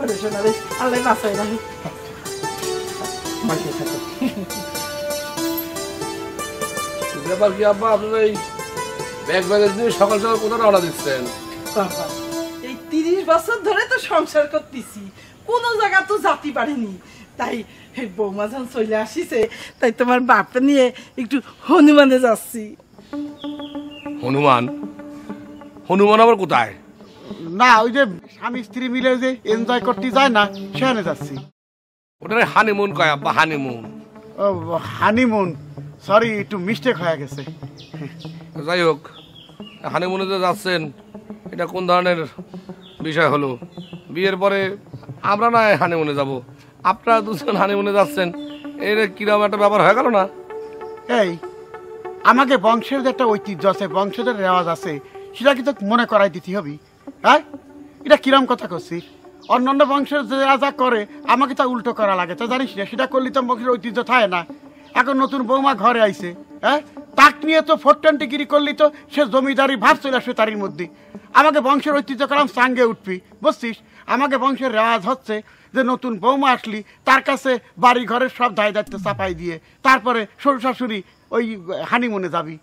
ওরে শোনা রে আল্লাহ বাঁচাই রাখি মাইকে থাকে ব্যাপার কি আব্বা আপনার এই ব্যাগ ব্যাগেজ নিয়ে সকাল সকাল কোথাও রওনা দিচ্ছেন? বাবা এই 30 বছর ধরে তো সংসার করতেছি কোনো জায়গা তো জাতি পারিনি তাই এই বৌমা যখন চলে আসিছে তাই তোমার বাপটা নিয়ে একটু হনুমানে যাচ্ছি। হনুমান? হনুমান আবার কোথায়? না ওই যে স্বামী স্ত্রী মিলে যে এনজয় করতে যায় না সেখানে যাচ্ছি। ওটা হানিমুন কয় আব্বা, হানিমুন। ও হানিমুন, সরি একটু মিস্টেক হয়ে গেছে। যাই হোক, হানিমুনে যে যাচ্ছেন এটা কোন ধরনের বিষয় হলো? বিয়ের পরে আমরা না হানিমুনে যাব, আপনারা দুজন হানিমুনে যাচ্ছেন, এর কিরকম একটা ব্যাপার হয়ে গেল না? এই আমাকে বংশের যে একটা ঐতিহ্য আছে, বংশের রেওয়াজ আছে, সেটা কি তো মনে করাই দিতে হবে? হ্যাঁ, এটা কিরম কথা করছি? অন্যান্য বংশের যে যা করে আমাকে তা উল্টো করা লাগে, তা জানিস না? সেটা করলে তো বংশের ঐতিহ্য থাকে না। এখন নতুন বৌমা ঘরে আইছে, হ্যাঁ, তাক নিয়ে তো 420 করলি তো সে জমিদারি ভাব চলে আসবে তারই মধ্যে। আমাকে বংশের ঐতিহ্য করাম সাঙ্গে উঠবি, বুঝছিস? আমাকে বংশের রেওয়াজ হচ্ছে যে নতুন বৌমা আসলি তার কাছে বাড়ি ঘরের সব দায় দায়িত্ব চাপাই দিয়ে তারপরে শ্বশুর শাশুড়ি ওই হানিমুনে যাবি।